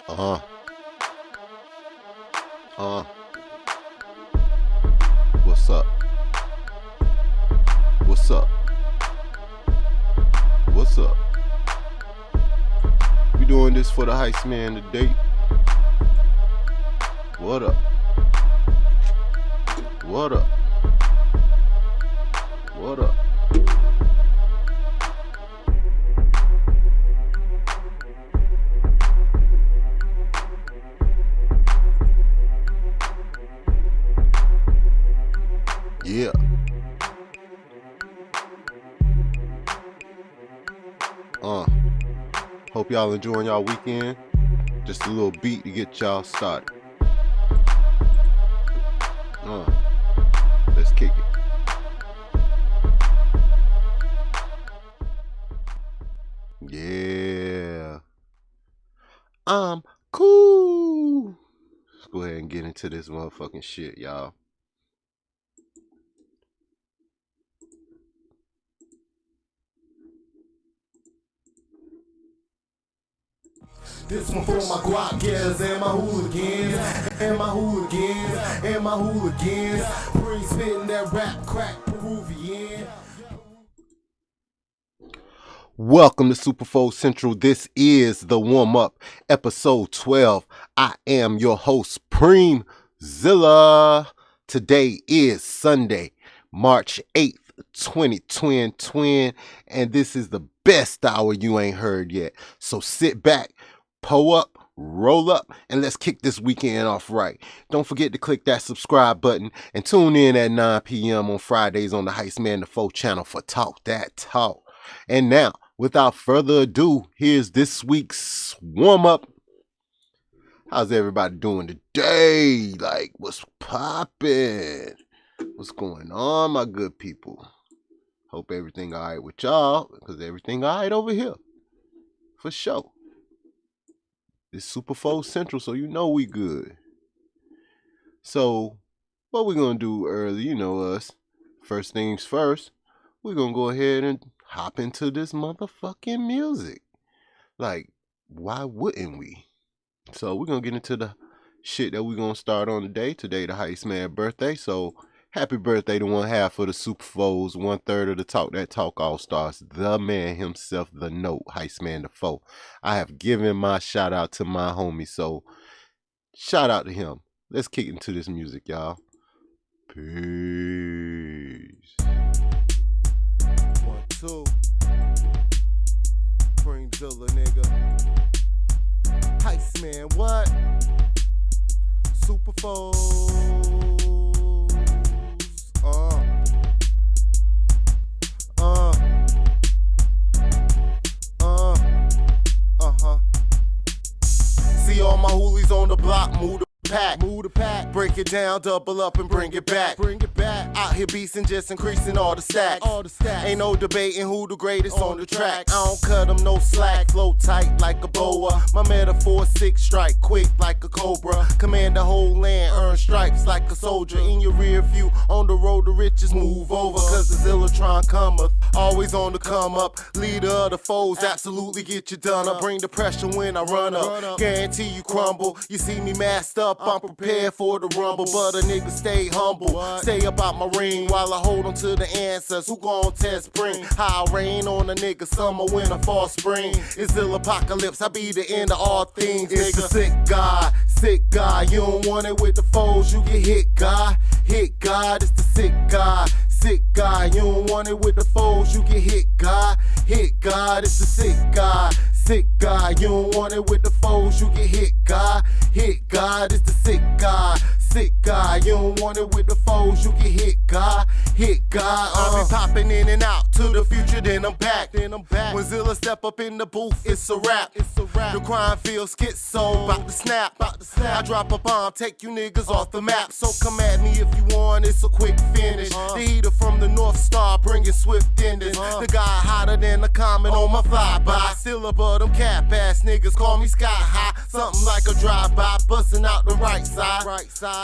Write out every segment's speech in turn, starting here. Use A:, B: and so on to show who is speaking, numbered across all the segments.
A: Uh. What's up? What's up? What's up? We doing this for the Heist man today. What up? What up? What up? Yeah. Hope y'all enjoying y'all weekend. Just a little beat to get y'all started. Let's kick it. Yeah. I'm cool. Let's go ahead and get into this motherfucking shit, y'all.
B: This one for my guac getters and my hooligans, and my hooligans, and my hooligans. Pre spitting that rap crack Peruvian.
A: Welcome to Super Fold Central. This is the warm-up, episode 12. I am your host, Preemzilla. Today is Sunday, March 8th, 2020, and this is the best hour you ain't heard yet. So sit back, pull up, roll up, and let's kick this weekend off right. Don't forget to click that subscribe button and tune in at 9 p.m. on Fridays on the Heist Man the Foe channel for Talk Dat Tawwk. And now, without further ado, here's this week's warm-up. How's everybody doing today? Like, what's poppin'? What's going on, my good people? Hope everything all right with y'all, because everything all right over here. For sure. It's Super Fold Central, so you know we good. So, what we're going to do early, you know us. First things first, we're going to go ahead and hop into this motherfucking music. Like, why wouldn't we? So, we're going to get into the shit that we're going to start on today. Today, the Heist Man birthday, so happy birthday to one half of the Super Folds, 1/3 of the Talk Dat Tawwk All-Stars, the man himself, the note, Heist Man the Foe. I have given my shout out to my homie, so shout out to him. Let's kick into this music, y'all. Peace. 1, 2. Preemzilla, nigga. Heist Man, what? Super Folds. See all my hoolies on the block, move the pack, break it down, double up and bring it back. Out here beastin', just increasing all the stacks. Ain't no debating who the greatest on the track. I don't cut them no slack, flow tight like a boa. My metaphor 6 strike, quick like a cobra. Command the whole land, earn stripes like a soldier. In your rear view, on the road to riches, move over. Cause the Zillatron cometh, always on the come up. Leader of the foes, absolutely get you done up. Bring the pressure when I run up, guarantee you crumble. You see me masked up, I'm prepared for the rumble, but a nigga stay humble. Stay about my ring while I hold on to the answers. Who gon' test spring? How I rain on a nigga, summer, winter, fall, spring. It's the apocalypse, I be the end of all things, nigga. It's a sick guy. You don't want it with the foes, you get hit, God. Hit, God, it's the sick guy. You don't want it with the foes, you get hit, God. Hit, God, it's the sick guy. You don't want it with the foes, you get hit, God. Hit, God, it's the sick guy. You don't want it with the foes, you get hit, God. Hit, God. I be popping in and out to the future, then I'm back. When Zilla step up in the booth, it's a rap. The crime feels schizo, about to snap. I drop a bomb, take you niggas off the map. So come at me if you want, it's a quick finish. The heater from the North Star, bringing swift endings. The guy hotter than a comet on my flyby. Still above them cap ass niggas, call me sky high. something like a drive-by, busting out the right side.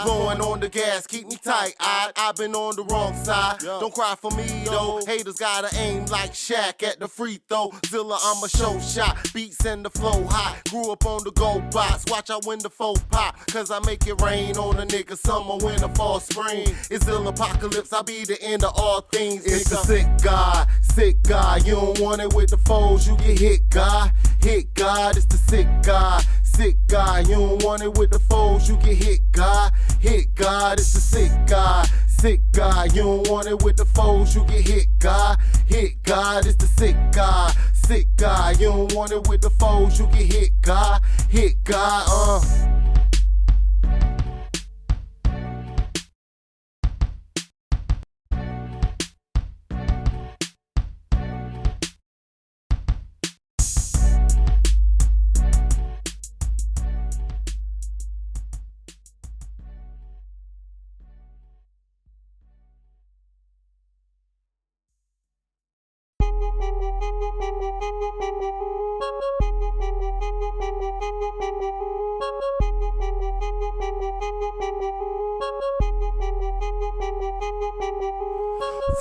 A: Blowing on the gas, keep me tight-eyed. I've been on the wrong side. Don't cry for me, though. Haters gotta aim like Shaq at the free throw. Zilla, I'm a show shot. Beats and the flow hot. Grew up on the gold box. Watch I win the faux pop. Cause I make it rain on a nigga. Summer, winter, fall, spring. It's ill apocalypse. I be the end of all things. It's a sick guy. Sick guy. You don't want it with the foes. You get hit, guy. Hit, God. It's the sick guy. Sick guy. You don't want it with the foes. You get hit, guy. Hit, God. It's the sick guy. Sick guy. You don't want it with the foes. You get hit, guy. Hit, God. It's the sick guy. Sick guy. You don't want it with the foes. You get hit, guy. Hit, God.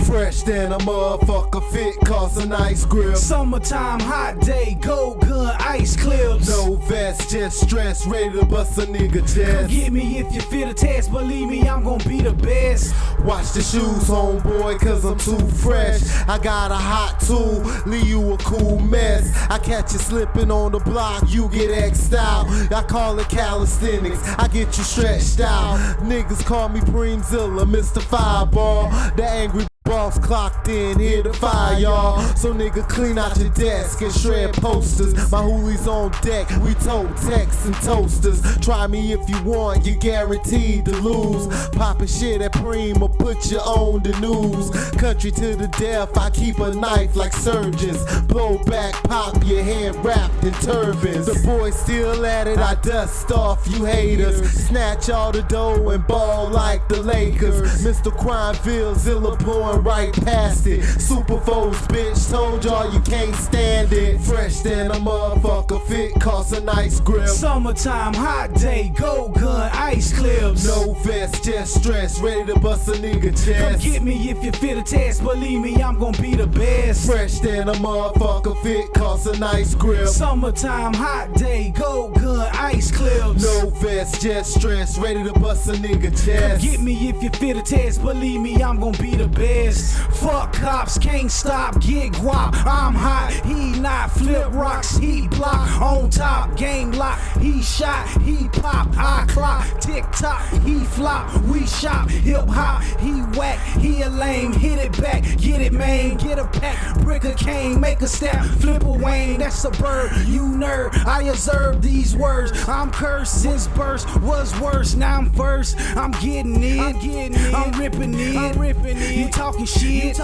A: Fresh than a motherfucker, fit, cause a nice grip.
B: Summertime, hot day, gold gun, ice clips.
A: No vest, just stress, ready to bust a nigga chest.
B: Get me if you fit a test, believe me, I'm gon' be the best.
A: Watch the shoes, homeboy, cause I'm too fresh. I got a hot tool, leave you a cool mess. I catch you slipping on the block, you get X'd out. I call it calisthenics, I get you stretched out. Niggas call me Preemzilla, Mr. Fireball. The angry boss clocked in, here to fire y'all. So nigga clean out your desk and shred posters. My hoolies on deck, we tote texts and toasters. Try me if you want, you guaranteed to lose. Poppin' shit at Preem or put you on the news. Country to the death, I keep a knife like surgeons. Blow back, pop your head wrapped in turbans. The boys still at it, I dust off you haters. Snatch all the dough and ball like the Lakers. Mr. Crimeville, Zilla pouring right past it. Super foes, bitch, told y'all you can't stand it. Fresh than a motherfucker, fit, cost a nice grip.
B: Summertime, hot day, gold gun, ice clips.
A: No vest, just stress, ready to bust a nigga chest.
B: Come get me if you fit a test, believe me, I'm gon' be the best.
A: Fresh than a motherfucker, fit, cost a nice grip.
B: Summertime, hot day, gold gun, ice clips.
A: No vest, just stress, ready to bust a nigga chest.
B: Come get me if you fit a test, believe me, I'm gon' be the best. Fuck cops, can't stop, get guap. I'm hot, he not, flip rocks, he block. On top, game lock, he shot, he pop. I clock, tick tock, he flop. We shop, hip hop, he whack, he a lame. Hit it back, get it man, get a pack. Brick a cane, make a step, flip a Wayne. That's a bird, you nerd. I observe these words, I'm cursed since birth was worse. Now I'm first, I'm getting it, I'm ripping it, you talking shit,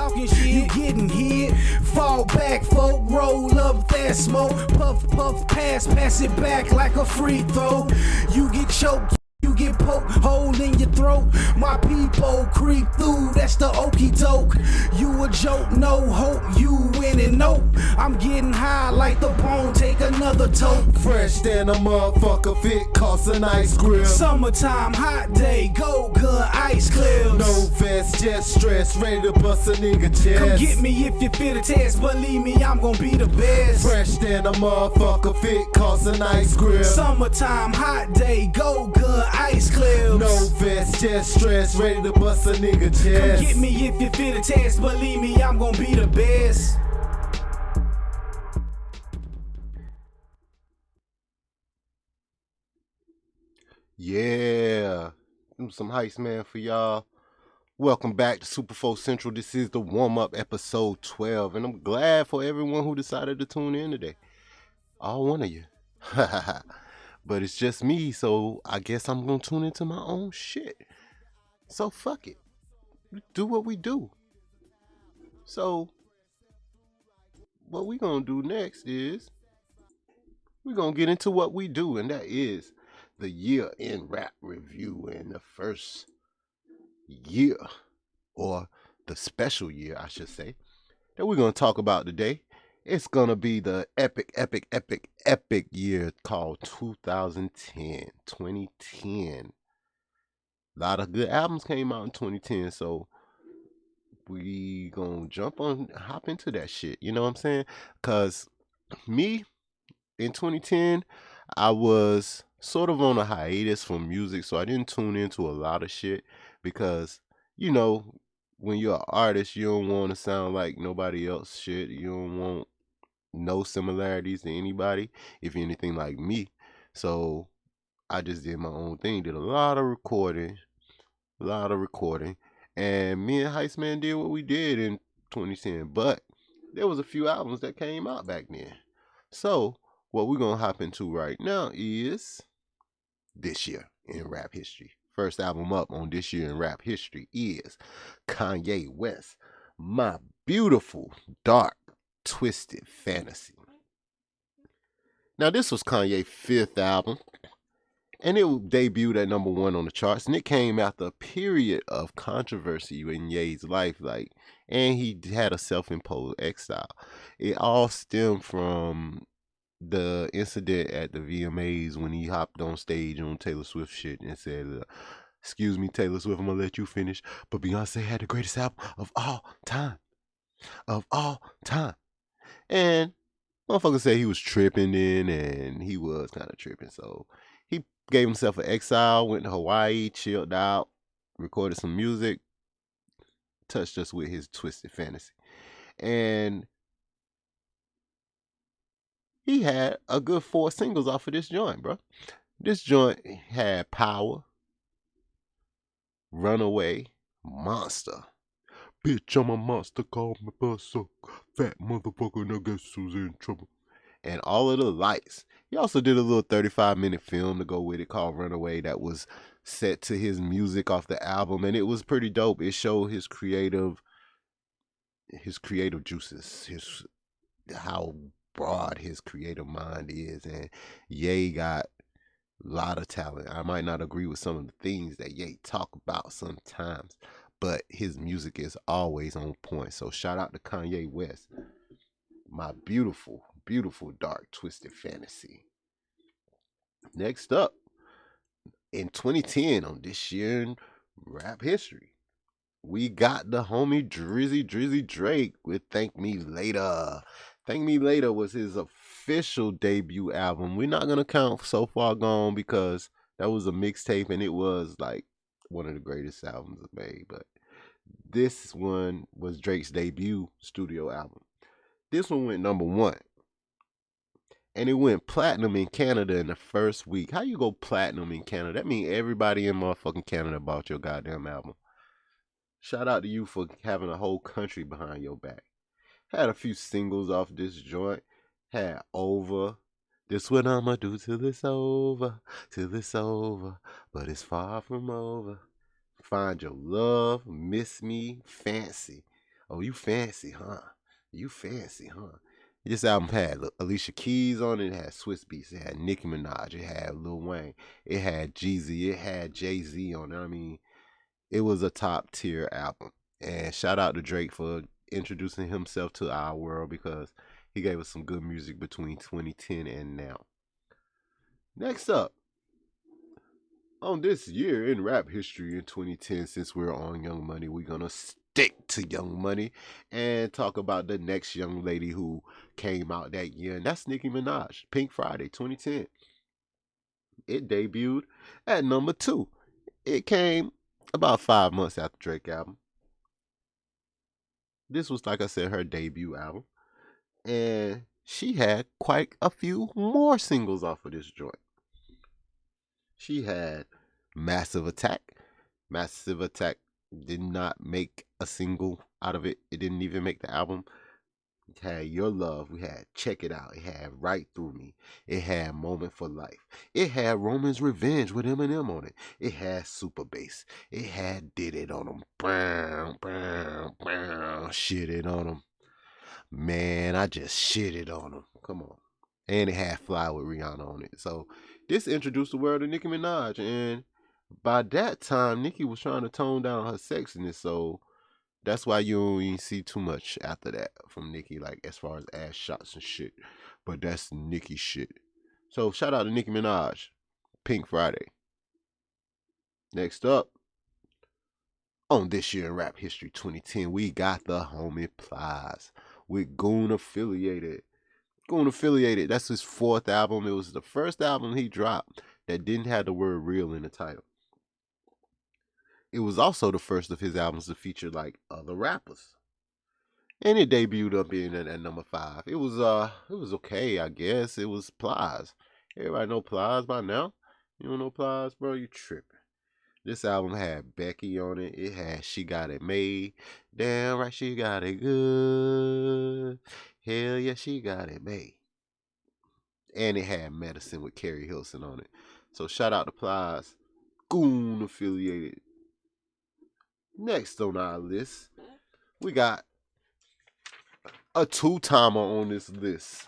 B: you getting hit. Fall back, folk, roll up that smoke. Puff, puff, pass it back like a free throw. You get choked, you get poked, hole in your throat. My people creep through, that's the okie doke. You a joke, no hope, you winning, nope. I'm getting high like the bone, take another toke.
A: Fresh than a motherfucker, fit, cost a nice grip.
B: Summertime, hot day, gold gun, ice clips.
A: No vest, just stress, ready to bust a nigga chest.
B: Come get me if you fit a test, believe me, I'm gon' be the best.
A: Fresh than a motherfucker, fit, cost a nice grip.
B: Summertime, hot day, gold gun, ice clips.
A: No vest, just stress, ready to bust a nigga chest.
B: Come get me if you fit a test, believe me, I'm gon' be the best.
A: Yeah, some Heist man for y'all. Welcome back to Super 4 Central. This is the warm-up episode 12, and I'm glad for everyone who decided to tune in today. All one of you. But it's just me, so I guess I'm gonna tune into my own shit. So fuck it. Do what we do. So what we gonna do next is we're gonna get into what we do, and that is the year in rap review. And the first year, or the special year I should say, that we're gonna talk about today It's gonna be the epic year called 2010. 2010. A lot of good albums came out in 2010, so we gonna hop into that shit. You know what I'm saying? Cause me in 2010, I was sort of on a hiatus from music, so I didn't tune into a lot of shit because, you know, when you're an artist, you don't want to sound like nobody else shit. You don't want no similarities to anybody, if you're anything like me. So I just did my own thing, did a lot of recording, and me and Heist Man did what we did in 2010. But there was a few albums that came out back then. So what we're gonna hop into right now is this year in rap history. First album up on this year in rap history is Kanye West, My Beautiful Dark Twisted Fantasy. Now this was Kanye's fifth album, and it debuted at number 1 on the charts, and it came after a period of controversy in Ye's life, and he had a self-imposed exile. It all stemmed from the incident at the VMAs when he hopped on stage on Taylor Swift shit and said, "Excuse me, Taylor Swift, I'm gonna let you finish, but Beyonce had the greatest album of all time, And motherfucker said he was tripping then, and he was kind of tripping, so he gave himself an exile, went to Hawaii, chilled out, recorded some music, touched us with his twisted fantasy, and he had a good 4 singles off of this joint, bro. This joint had Power, Runaway, Monster. Bitch, I'm a monster, call me Buzzsuck. Fat motherfucker, and I guess who's in trouble. And All of the Lights. He also did a little 35-minute film to go with it called Runaway that was set to his music off the album, and it was pretty dope. It showed his creative juices, how broad his creative mind is, and Ye got a lot of talent. I might not agree with some of the things that Ye talk about sometimes, but his music is always on point. So shout out to Kanye West, My Beautiful, Beautiful Dark Twisted Fantasy. Next up, in 2010, on this year in rap history, we got the homie Drizzy Drake with Thank Me Later. Thank Me Later was his official debut album. We're not going to count So Far Gone because that was a mixtape and it was like one of the greatest albums made. But this one was Drake's debut studio album. This one went number 1. And it went platinum in Canada in the first week. How you go platinum in Canada? That means everybody in motherfucking Canada bought your goddamn album. Shout out to you for having a whole country behind your back. Had a few singles off this joint. Had Over. This what I'ma do till it's over. But it's far from over. Find Your Love. Miss Me. Fancy. Oh, you fancy, huh? This album had Alicia Keys on it. It had Swiss Beats. It had Nicki Minaj. It had Lil Wayne. It had Jeezy. It had Jay-Z on it. I mean, it was a top tier album. And shout out to Drake for introducing himself to our world because he gave us some good music between 2010 and now. Next up, on this year in rap history in 2010, since we're on Young Money, we're going to stick to Young Money and talk about the next young lady who came out that year, and that's Nicki Minaj, Pink Friday 2010. It debuted at number 2. It came about 5 months after Drake album. This was, like I said, her debut album. And she had quite a few more singles off of this joint. She had Massive Attack. Massive Attack did not make a single out of it. It didn't even make the album. It had Your Love. We had Check It Out. It had Right Through Me. It had Moment for Life. It had Roman's Revenge with Eminem on it. It had Super Bass. It had Did It on them. Shitted on them. Man, I just shitted on them. Come on. And it had Fly with Rihanna on it. So this introduced the world to Nicki Minaj. And by that time, Nicki was trying to tone down her sexiness. So
C: That's why you don't even see too much after that from Nicki, like as far as ass shots and shit. But that's Nicki shit. So shout out to Nicki Minaj. Pink Friday. Next up, on This Year in Rap History 2010, we got the homie Plies with Goon Affiliated. Goon Affiliated, that's his 4th album. It was the first album he dropped that didn't have the word real in the title. It was also the first of his albums to feature like other rappers. And it debuted up in at number 5. It was okay, I guess. It was Plies. Everybody know Plies by now? You don't know Plies, bro? You tripping. This album had Becky on it. It had She Got It Made. Damn right, she got it good. Hell yeah, she got it made. And it had Medicine with Carrie Hilson on it. So shout out to Plies. Goon Affiliated. Next on our list, we got a 2-timer on this list.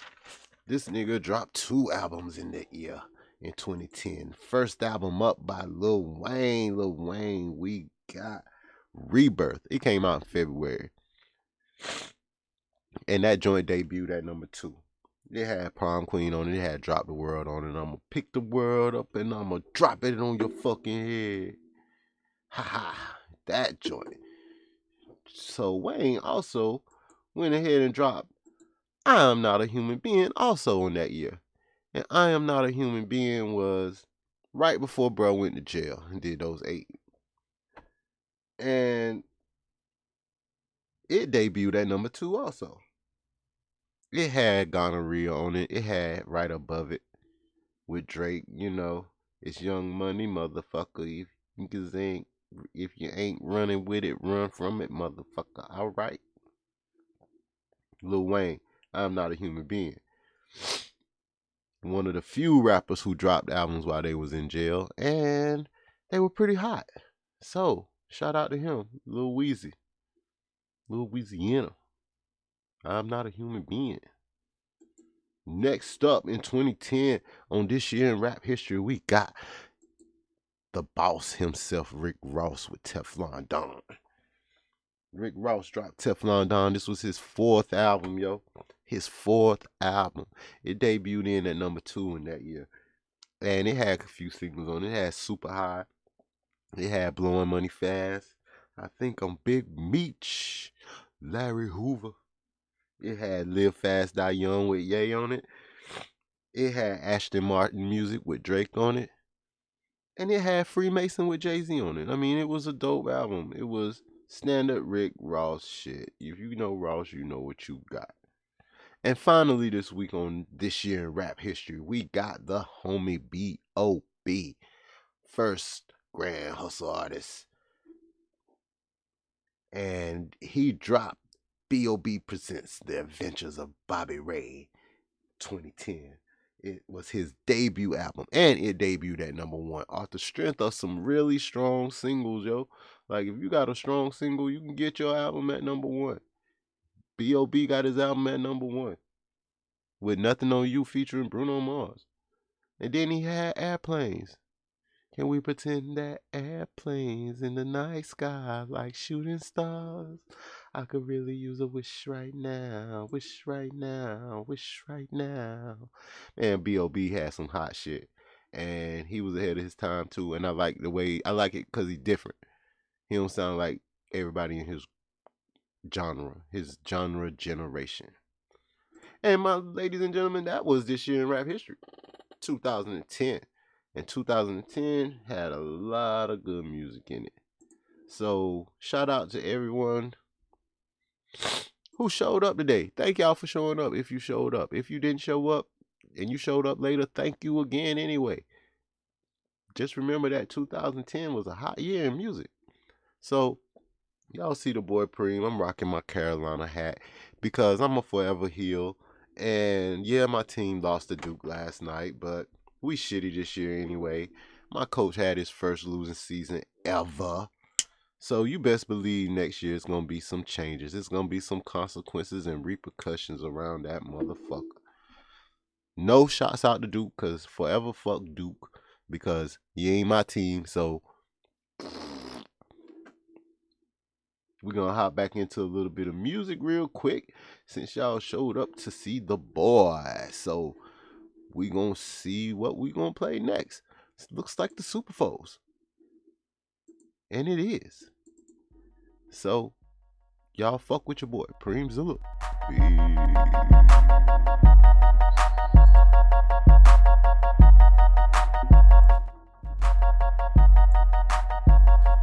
C: This nigga dropped 2 albums in that year. In 2010. First album up by Lil Wayne. Lil Wayne, we got Rebirth. It came out in February. And that joint debuted at number 2. It had Prom Queen on it. It had Drop the World on it. I'm going to pick the world up and I'm going to drop it on your fucking head. Haha. That joint. So Wayne also went ahead and dropped I Am Not a Human Being also on that year. And I Am Not a Human Being was right before bro went to jail and did those 8. And it debuted at number 2 also. It had Gonorrhea on it. It had right above it with Drake, you know, it's Young Money, motherfucker. If you ain't running with it, run from it, motherfucker. All right. Lil Wayne, I'm Not a Human Being. One of the few rappers who dropped albums while they was in jail, and they were pretty hot. So, shout out to him, Lil Weezy. Lil Louisiana. I'm Not a Human Being. Next up in 2010, on This Year in Rap History, we got the boss himself, Rick Ross, with Teflon Don. Rick Ross dropped Teflon Don. This was his 4th album, yo. His 4th album. It debuted in at number 2 in that year. And it had a few singles on it. It had Super High. It had Blowing Money Fast. I think I'm Big Meech. Larry Hoover. It had Live Fast, Die Young with Ye on it. It had Ashton Martin music with Drake on it. And it had Freemason with Jay-Z on it. I mean, it was a dope album. It was standard Rick Ross shit. If you know Ross, you know what you got. And finally this week on This Year in Rap History, we got the homie B.O.B. First Grand Hustle artist. And he dropped B.O.B. Presents The Adventures of Bobby Ray 2010. It was his debut album, and it debuted at number 1 off the strength of some really strong singles, yo. Like, if you got a strong single, you can get your album at number 1. B.O.B. got his album at number 1 with Nothing on You featuring Bruno Mars. And then he had Airplanes. Can we pretend that airplanes in the night sky like shooting stars? I could really use a wish right now, wish right now, wish right now. Man, B.O.B. had some hot shit. And he was ahead of his time too. And I like it because he's different. He don't sound like everybody in his genre generation. And my ladies and gentlemen, that was This Year in Rap History, 2010. And 2010 had a lot of good music in it. So shout out to everyone who showed up today. Thank y'all for showing up if you showed up. If you didn't show up and you showed up later, thank you again anyway. Just remember that 2010 was a hot year in music. So y'all see the boy Preem. I'm rocking my Carolina hat because I'm a forever heel. And yeah, my team lost to Duke last night, but we shitty this year anyway. My coach had his first losing season ever. So you best believe next year it's going to be some changes. It's going to be some consequences and repercussions around that motherfucker. No shots out to Duke because forever fuck Duke because he ain't my team. So We're going to hop back into a little bit of music real quick since y'all showed up to see the boy. So we going to see what we going to play next. It looks like the Super Foes. And it is. So y'all fuck with your boy, Preem Zilla.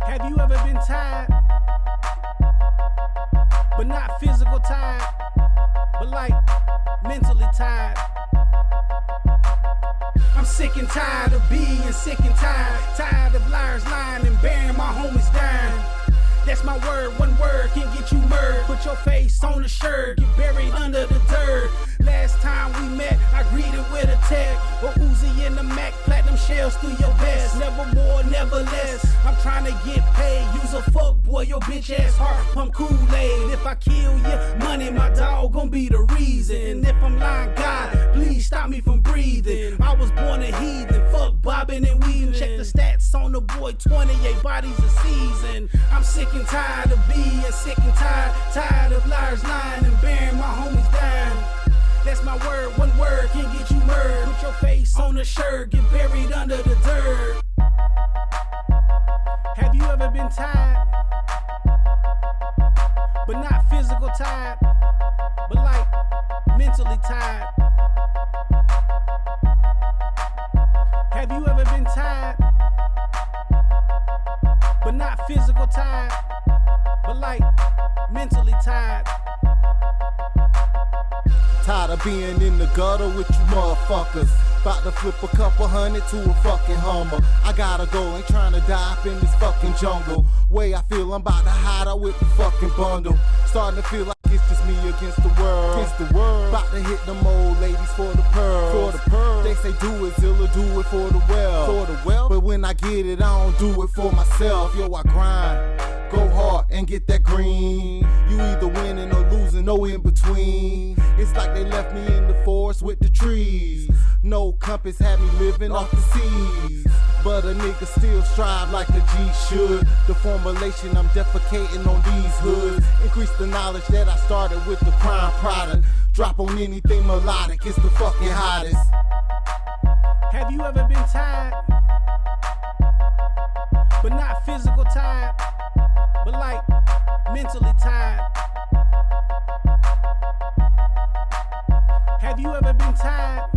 B: Have you ever been tired? But not physical tired, but like mentally tired. I'm sick and tired of being sick and tired of liars lying and burying my homies dying. That's my word, one word can get you murdered. Put your face on the shirt, get buried under the dirt. Last time we met, I greeted with a tag. Or Uzi in the Mac, platinum shells through your vest. Never more, never less. I'm trying to get paid. Use a fuck boy, your bitch ass heart pump Kool-Aid. If I kill you, money, my dog gon' be the reason. If I'm lying, God, please stop me from breathing. I was born a heathen, fuck bobbing and weaving. Check the stats on the boy, 28 bodies a season. I'm sick and tired of being sick and tired of liars lying and burying my homies dying. That's my word, one word can get you murdered. Put your face on the shirt, get buried under the dirt. Have you ever been tired? But not physical tired, but like mentally tired. Have you ever been tired? But not physical tired, but like mentally tired.
A: Tired of being in the gutter with you motherfuckers. About to flip a couple hundred to a fucking Hummer. I gotta go, ain't trying to die up in this fucking jungle. Way I feel I'm about to hide out with the fucking bundle. Starting to feel like it's just me against the world. About to hit them old ladies for the pearls. They say do it, Zilla, do it for the well. But when I get it, I don't do it for myself. Yo, I grind. Go hard and get that green. You either winning or losing, no in between. It's like they left me in the forest with the trees. No compass had me living off the seas. But a nigga still strive like a G should. The formulation I'm defecating on these hoods. Increase the knowledge that I started with the crime product. Drop on anything melodic, it's the fucking hottest.
B: Have you ever been tired? But not physical tired, but like mentally tired. Have you ever been tired?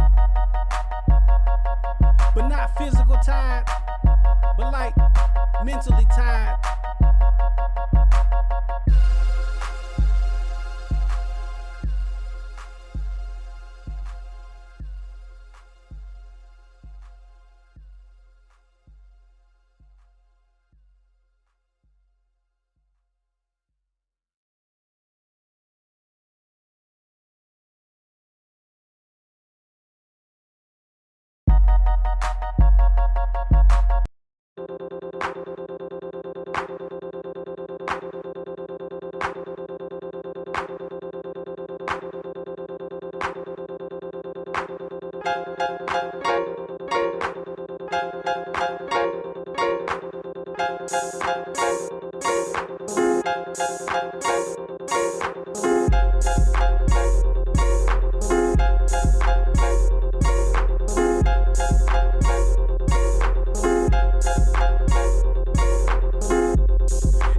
B: But not physical tired, but like mentally tired.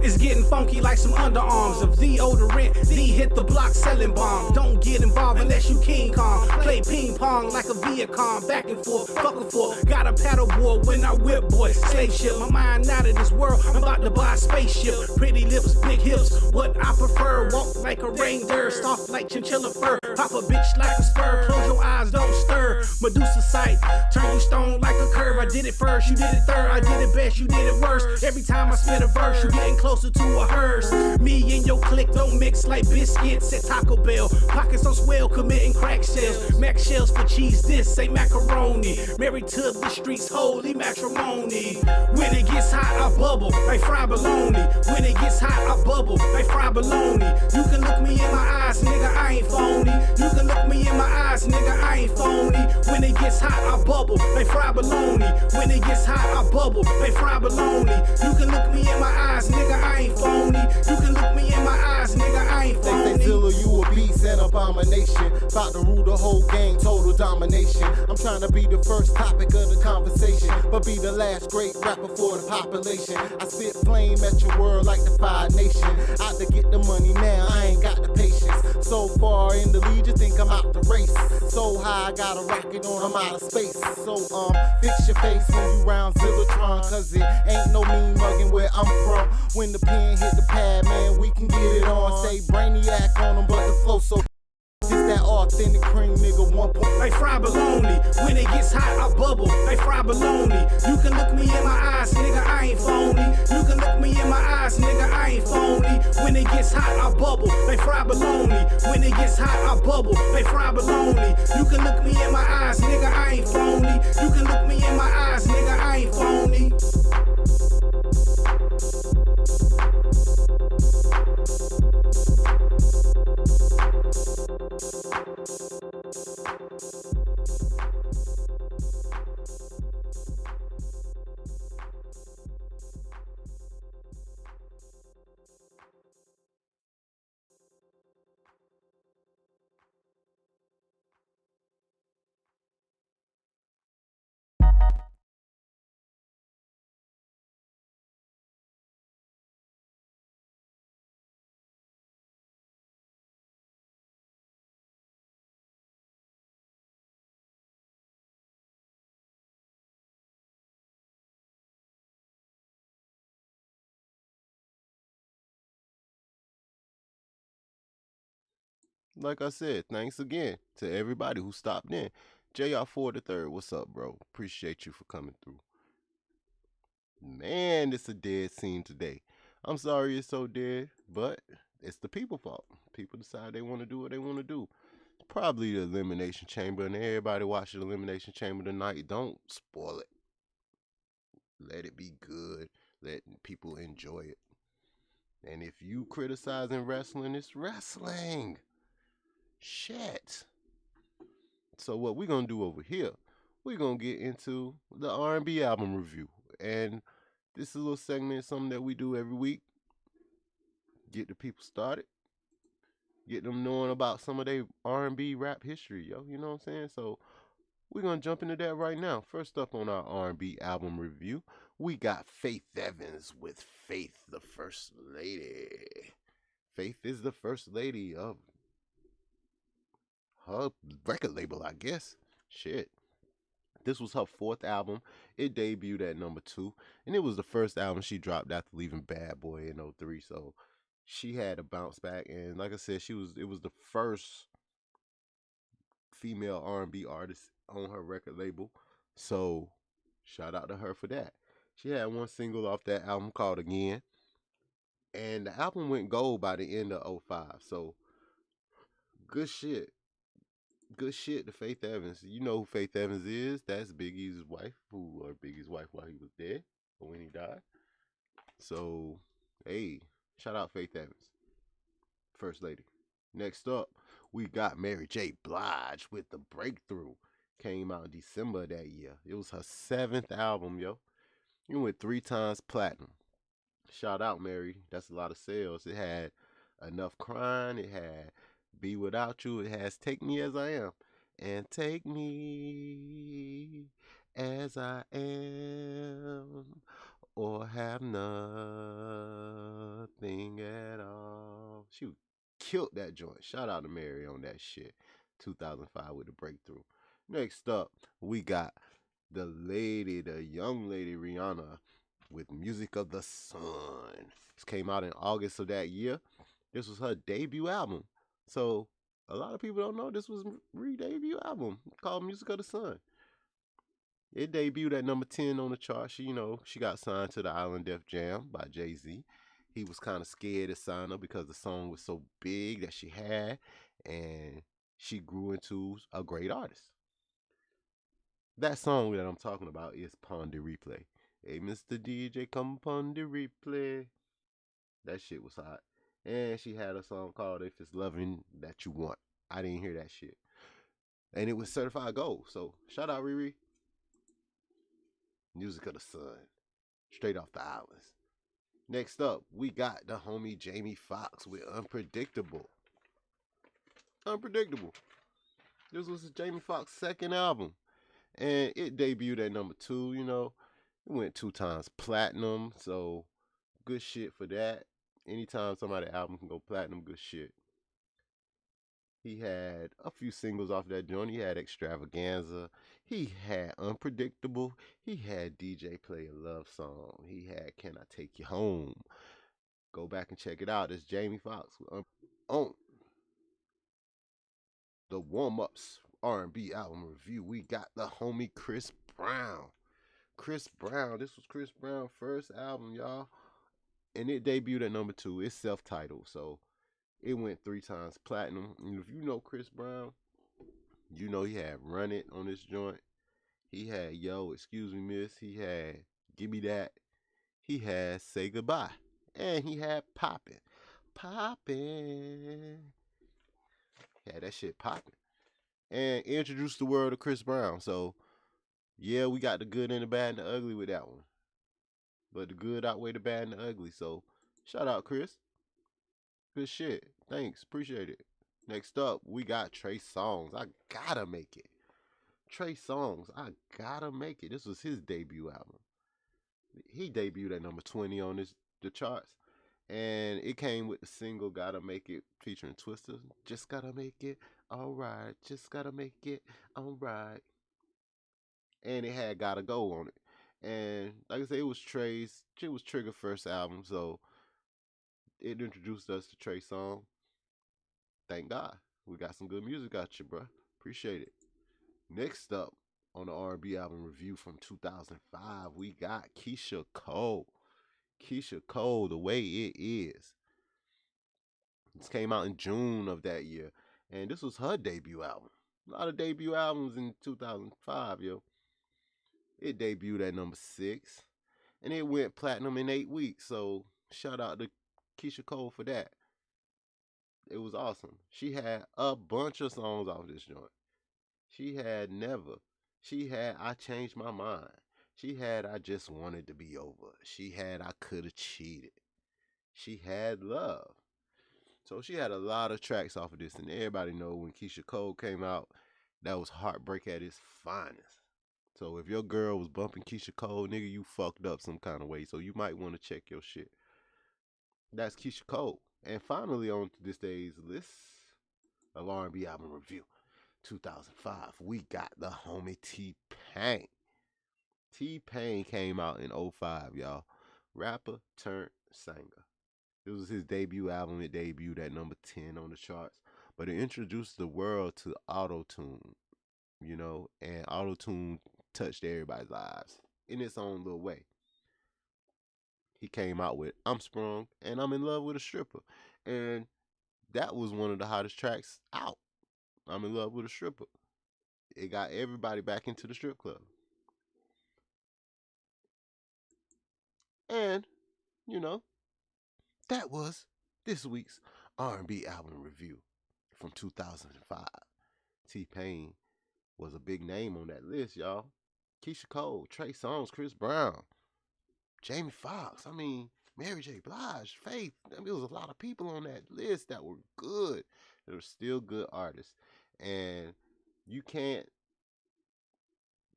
B: It's getting funky like some underarms of deodorant. D hit the block selling bomb. Don't get involved unless you King Kong. Play ping pong like a Viacom. Back and forth, fuck and forth. Got a paddleboard when I whip, boy. Slave ship, my mind out of this world. I'm about to buy a spaceship. Pretty lips, big hips. What I prefer, walk like a reindeer. Soft like chinchilla fur. Pop a bitch like a spur. Close your eyes, don't stir. Medusa sight, turn you stone like a curve. I did it first, you did it third. I did it best, you did it worse. Every time I spit a verse, you getting closer to a hearse. Me and your clique don't mix like biscuits at Taco Bell. Pockets on swell, committing crack sales. Mac shells for cheese, this ain't macaroni. Married to the streets, holy matrimony. When it gets hot, I bubble like fried bologna. When it gets hot, I bubble like fried bologna. You can look me in my eyes, nigga, I ain't phony. You can look me in my eyes, nigga, I ain't phony. When it gets hot, I bubble, they fry bologna. When it gets hot, I bubble, they fry bologna. You can look me in my eyes, nigga, I ain't phony. You can look me in my eyes, nigga, I ain't phony.
A: They Zilla, you a beast and abomination. About to rule the whole game, total domination. I'm trying to be the first topic of the conversation, but be the last great rapper for the population. I spit flame at your world like the Fire Nation. Out to get the money now, I ain't got the patience. So far in the lead, you think I'm out the race. So high, I got a rocket on, I'm out of space. So fix your face when you round Zillotron, cause it ain't no mean mugging where I'm from. When the pen hit the pad, man, we can get it on. Say brainiac on them, but the flow so it's that authentic cream, nigga, 1 point.
B: They fry bologna. When it gets hot, I bubble. They fry bologna. You can look me in my eyes, nigga, I ain't phony. You can look me in my eyes, nigga, I ain't phony. When it gets hot, I bubble. They fry bologna. When it gets hot, I bubble. They fry bologna. You can look me in my eyes, nigga, I ain't phony. You can look me in my eyes, nigga, I ain't phony.
C: Like I said, thanks again to everybody who stopped in. JR4 the third, what's up, bro? Appreciate you for coming through. Man, it's a dead scene today. I'm sorry it's so dead, but it's the people's fault. People decide they want to do what they want to do. Probably the Elimination Chamber, and everybody watch the Elimination Chamber tonight. Don't spoil it. Let it be good. Let people enjoy it. And if you criticizing wrestling, it's wrestling. Shit. So what we're going to do over here, we're going to get into the R&B album review. And this is a little segment, something that we do every week. Get the people started. Get them knowing about some of their R&B rap history, yo. You know what I'm saying? So we're going to jump into that right now. First up on our R&B album review, we got Faith Evans with Faith, the First Lady. Faith is the First Lady of her record label, I guess. Shit. This was her 4th album. It debuted at number 2. And it was the first album she dropped after leaving Bad Boy in 03. So she had to bounce back. And like I said, it was the first female R&B artist on her record label. So shout out to her for that. She had one single off that album called Again. And the album went gold by the end of 05. So good shit. Good shit to Faith Evans. You know who Faith Evans is. That's Biggie's wife, Biggie's wife while he was dead, or when he died. So, hey, shout out Faith Evans. First Lady. Next up, we got Mary J. Blige with The Breakthrough. Came out in December of that year. It was her 7th album, yo. It went 3 times platinum. Shout out, Mary. That's a lot of sales. It had Enough Crying. It had Be Without You. It has Take Me As I Am. And take me as I am, or have nothing at all. She killed that joint. Shout out to Mary on that shit. 2005 with The Breakthrough. Next up, we got the young lady Rihanna with Music of the Sun. This came out in August of that year. This was her debut album. So a lot of people don't know this was re-debut album called Music of the Sun. It debuted at number 10 on the chart. She got signed to the Island Def Jam by Jay-Z. He was kind of scared to sign her because the song was so big that she had, and she grew into a great artist. That song that I'm talking about is Pon de Replay. Hey, Mr. DJ, come upon the replay. That shit was hot. And she had a song called If It's Loving That You Want. I didn't hear that shit. And it was certified gold. So shout out Riri. Music of the Sun. Straight off the islands. Next up, we got the homie Jamie Foxx with Unpredictable. Unpredictable. This was Jamie Foxx's second album. And it debuted at number 2, you know. It went 2 times platinum. So good shit for that. Anytime somebody's album can go platinum, good shit. He had a few singles off that joint. He had Extravaganza. He had Unpredictable. He had DJ Play a Love Song. He had Can I Take You Home. Go back and check it out. It's Jamie Foxx. On the warm-ups R&B album review, we got the homie Chris Brown. Chris Brown. This was Chris Brown's first album, y'all. And it debuted at number 2. It's self-titled, so it went 3 times platinum. And if you know Chris Brown, you know he had Run It on this joint. He had Yo, Excuse Me Miss. He had Give Me That. He had Say Goodbye. And he had Poppin'. Poppin'. He had that shit poppin'. And introduced the world of Chris Brown. So, yeah, we got the good and the bad and the ugly with that one. But the good outweigh the bad and the ugly. So, shout out, Chris. Good shit. Thanks. Appreciate it. Next up, we got Trey Songz. I Gotta Make It. Trey Songz. I Gotta Make It. This was his debut album. He debuted at number 20 on the charts. And it came with the single Gotta Make It featuring Twista. Just gotta make it alright. Just gotta make it alright. And it had Gotta Go on it. And like I said, it was Trigger's first album, so it introduced us to Trey Songz. Thank God. We got some good music out you, bro. Appreciate it. Next up on the R&B album review from 2005, we got Keyshia Cole. Keyshia Cole, The Way It Is. This came out in June of that year. And this was her debut album. A lot of debut albums in 2005, yo. It debuted at number 6. And it went platinum in 8 weeks. So shout out to Keyshia Cole for that. It was awesome. She had a bunch of songs off this joint. She had Never. She had I Changed My Mind. She had I Just Wanted to Be Over. She had I Coulda Cheated. She had Love. So she had a lot of tracks off of this. And everybody know when Keyshia Cole came out, that was heartbreak at its finest. So if your girl was bumping Keyshia Cole, nigga, you fucked up some kind of way. So you might want to check your shit. That's Keyshia Cole. And finally on to this day's list of R&B album review, 2005, we got the homie T-Pain. T-Pain came out in 2005, y'all. Rapper turned singer. This was his debut album. It debuted at number 10 on the charts. But it introduced the world to auto-tune, you know, and auto-tune touched everybody's lives in its own little way. He came out with I'm Sprung and I'm in Love with a Stripper. And that was one of the hottest tracks out. I'm in Love with a Stripper. It got everybody back into the strip club. And, you know, that was this week's R&B album review from 2005. T-Pain was a big name on that list, y'all. Keyshia Cole, Trey Songz, Chris Brown, Jamie Foxx, Mary J. Blige, Faith. There was a lot of people on that list that were good. They were still good artists. And you can't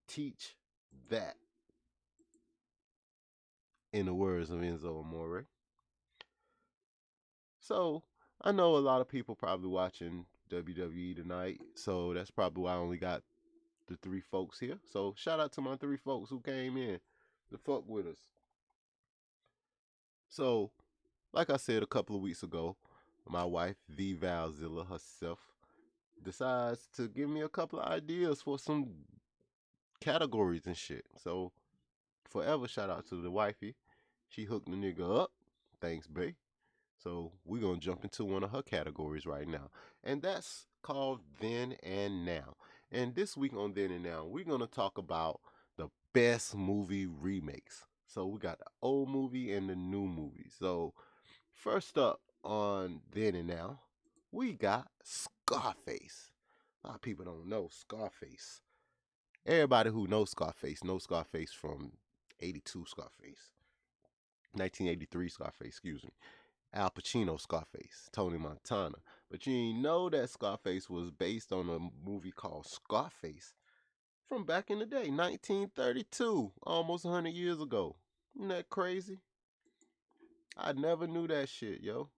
C: teach that, in the words of Enzo Amore. So, I know a lot of people probably watching WWE tonight. So, that's probably why I only got the 3 folks here. So, shout out to my 3 folks who came in to fuck with us. So, like I said a couple of weeks ago, my wife, the Valzilla herself, decides to give me a couple of ideas for some categories and shit. So, forever shout out to the wifey. She hooked the nigga up. Thanks, bae. So, we're going to jump into one of her categories right now. And that's called Then and Now. And this week on Then and Now, we're going to talk about the best movie remakes. So we got the old movie and the new movie. So first up on Then and Now, we got Scarface. A lot of people don't know Scarface. Everybody who knows Scarface from 82 Scarface. 1983 Scarface, excuse me. Al Pacino Scarface, Tony Montana. But you ain't know that Scarface was based on a movie called Scarface from back in the day, 1932, almost 100 years ago. Isn't that crazy? I never knew that shit, yo.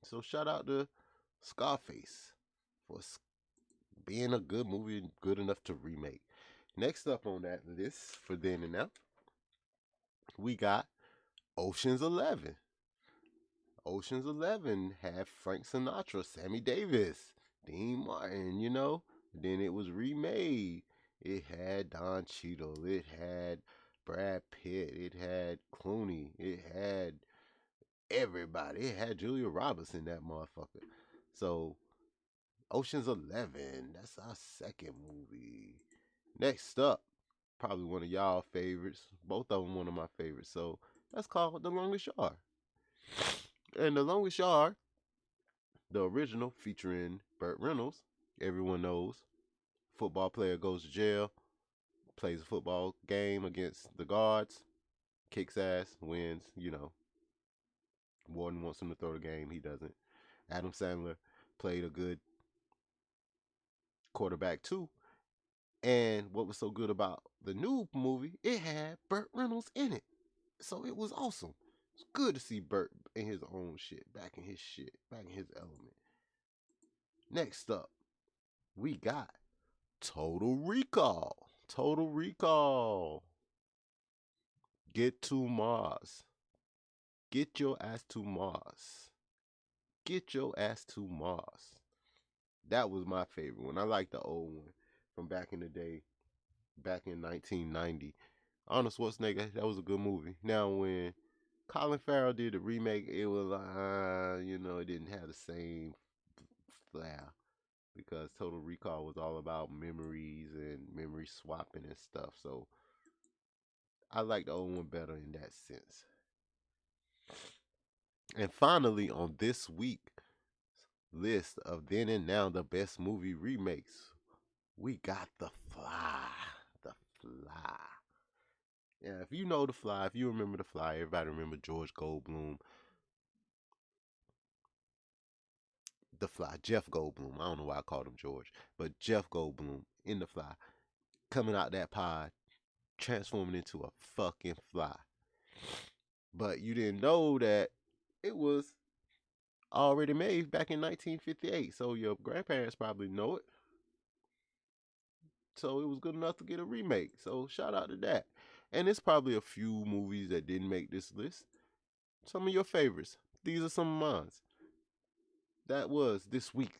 C: So shout out to Scarface for being a good movie and good enough to remake. Next up on that list for then and now, we got Ocean's 11. Ocean's 11 had Frank Sinatra, Sammy Davis, Dean Martin, you know. Then it was remade. It had Don Cheadle. It had Brad Pitt. It had Clooney. It had everybody. It had Julia Roberts in that motherfucker. So, Ocean's 11, that's our second movie. Next up, probably one of y'all favorites. Both of them one of my favorites. So, that's called The Longest Yard. And The Longest Yard, the original featuring Burt Reynolds, everyone knows. Football player goes to jail, plays a football game against the guards, kicks ass, wins, you know. Warden wants him to throw the game, he doesn't. Adam Sandler played a good quarterback too. And what was so good about the new movie, it had Burt Reynolds in it. So it was awesome. It's good to see Burt in his own shit, back in his element. Next up, we got Total Recall. Total Recall. Get to Mars. Get your ass to Mars. Get your ass to Mars. That was my favorite one. I like the old one from back in the day, back in 1990. Arnold Schwarzenegger, that was a good movie. Now, when Colin Farrell did the remake, it was it didn't have the same flair because Total Recall was all about memories and memory swapping and stuff. So I like the old one better in that sense. And finally, on this week's list of then and now the best movie remakes, we got The Fly. The Fly. Yeah, if you know The Fly, if you remember The Fly, everybody remember George Goldblum. The Fly, Jeff Goldblum. I don't know why I called him George, but Jeff Goldblum in The Fly, coming out that pod, transforming into a fucking fly. But you didn't know that it was already made back in 1958, so your grandparents probably know it. So it was good enough to get a remake. So shout out to that. And it's probably a few movies that didn't make this list. Some of your favorites. These are some of mine. That was this week,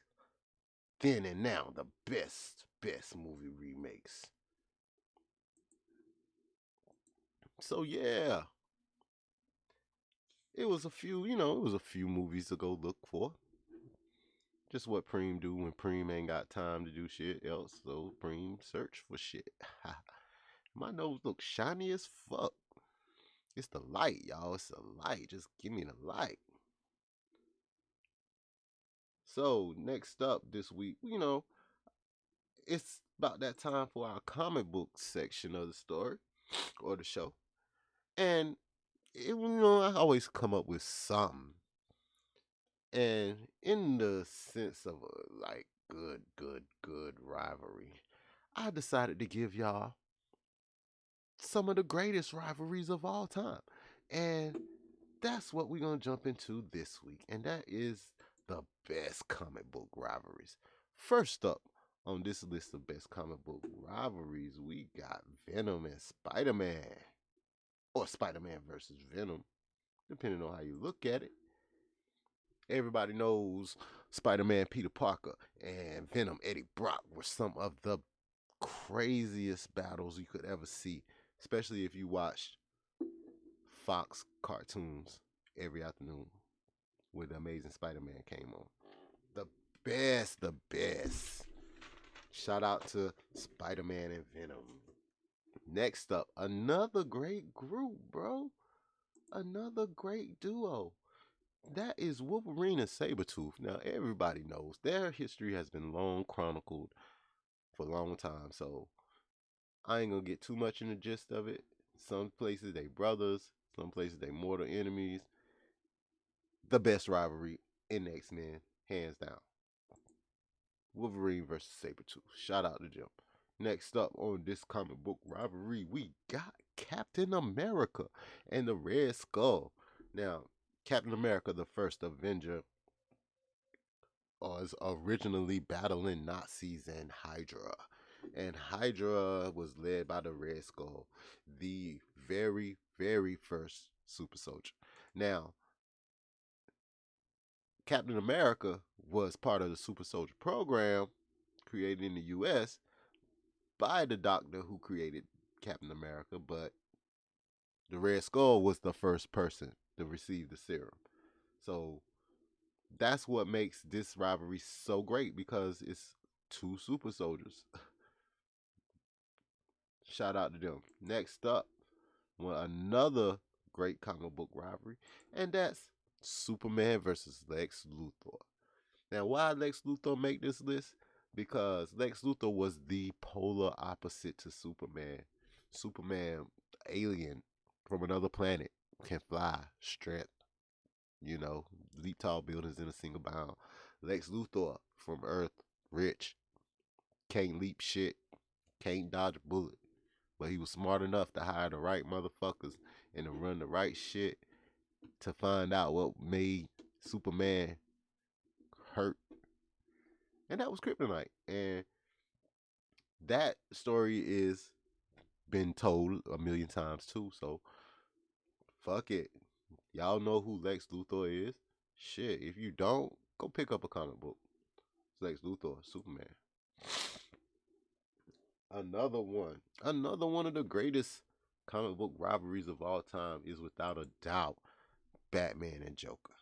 C: then and now, the best movie remakes. So yeah, it was a few movies to go look for. Just what Preem do when Preem ain't got time to do shit else. So Preem search for shit. My nose looks shiny as fuck. It's the light, y'all. It's the light. Just give me the light. So next up this week, it's about that time for our comic book section of the story or the show. And I always come up with something. And in the sense of a good rivalry, I decided to give y'all some of the greatest rivalries of all time. And that's what we're going to jump into this week. And that is the best comic book rivalries. First up on this list of best comic book rivalries, we got Venom and Spider-Man. Or Spider-Man versus Venom, depending on how you look at it. Everybody knows Spider-Man Peter Parker and Venom Eddie Brock were some of the craziest battles you could ever see, especially if you watched Fox cartoons every afternoon when the Amazing Spider-Man came on. The best. Shout out to Spider-Man and Venom. Next up, another great group, bro. Another great duo. that is Wolverine and Sabretooth. Now, everybody knows their history has been long chronicled for a long time, so I ain't gonna get too much in the gist of it. Some places they brothers, some places they mortal enemies. The best rivalry in X-Men, hands down. Wolverine versus Sabretooth. Shout out to Jim. Next up on this comic book rivalry, we got Captain America and the Red Skull. Now, Captain America, the first Avenger, was originally battling Nazis and Hydra. And Hydra was led by the Red Skull, the very, very first super soldier. Now, Captain America was part of the super soldier program created in the U.S. by the doctor who created Captain America, but the Red Skull was the first person to receive the serum. So that's what makes this rivalry so great, because it's two super soldiers. Shout out to them. Next up, another great comic book rivalry, and that's Superman versus Lex Luthor. Now, why Lex Luthor make this list? Because Lex Luthor was the polar opposite to Superman. Superman, alien from another planet, can fly, strength, leap tall buildings in a single bound. Lex Luthor from Earth, rich, can't leap shit, can't dodge a bullet. But he was smart enough to hire the right motherfuckers and to run the right shit to find out what made Superman hurt. And that was kryptonite. And that story is been told a million times too. So fuck it. Y'all know who Lex Luthor is? Shit, if you don't, go pick up a comic book. It's Lex Luthor, Superman. Another one of the greatest comic book rivalries of all time is without a doubt Batman and Joker.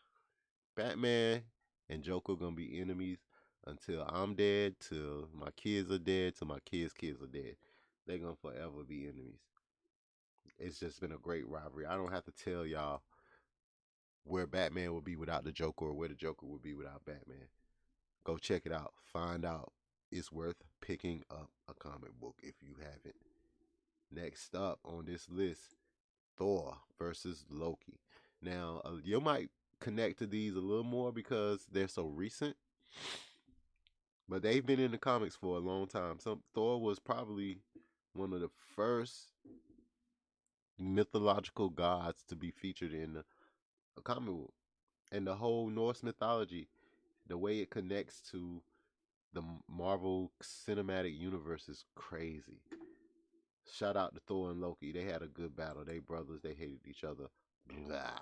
C: Batman and Joker gonna be enemies until I'm dead, till my kids are dead, till my kids' kids are dead. They're gonna forever be enemies. It's just been a great rivalry. I don't have to tell y'all where Batman would be without the Joker or where the Joker would be without Batman. Go check it out. Find out. It's worth picking up a comic book if you haven't. Next up on this list, Thor versus Loki. Now, you might connect to these a little more because they're so recent, but they've been in the comics for a long time. Thor was probably one of the first mythological gods to be featured in a comic book. And the whole Norse mythology, the way it connects to the Marvel Cinematic Universe is crazy. Shout out to Thor and Loki. They had a good battle. They brothers. They hated each other. Blah.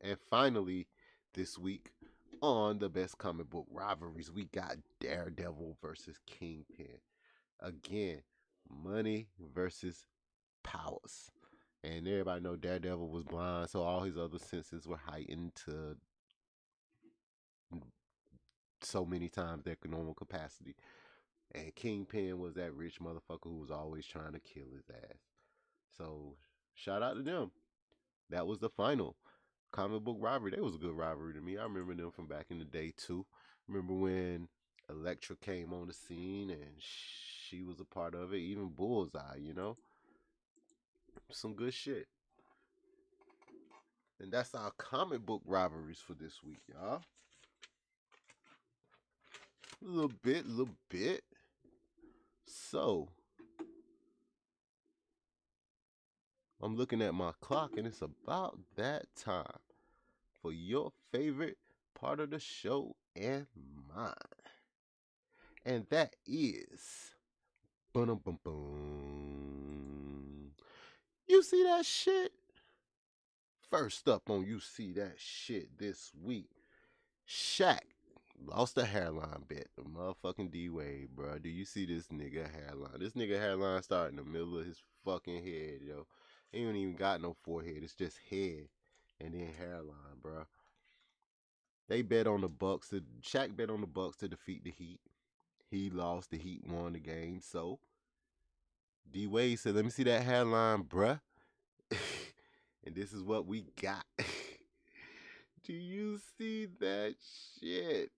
C: And finally, this week on the best comic book rivalries, we got Daredevil versus Kingpin. Again, money versus powers. And everybody know Daredevil was blind, so all his other senses were heightened to so many times their normal capacity. And Kingpin was that rich motherfucker who was always trying to kill his ass. So, shout out to them. That was the final comic book rivalry. That was a good rivalry to me. I remember them from back in the day, too. Remember when Elektra came on the scene and she was a part of it. Even Bullseye, Some good shit. And that's our comic book rivalries for this week, y'all. A little bit. So, I'm looking at my clock and it's about that time for your favorite part of the show and mine. And that is, boom, boom, boom. You see that shit? First up on You See That Shit this week, Shaq lost a hairline bet. The motherfucking D-Wade, bro. Do you see this nigga hairline? This nigga hairline started in the middle of his fucking head, yo. He ain't even got no forehead. It's just head and then hairline, bro. They bet on the Bucks. Shaq bet on the Bucks to defeat the Heat. He lost. The Heat won the game. So D-Wade said, "Let me see that hairline, bruh." And this is what we got. Do you see that shit?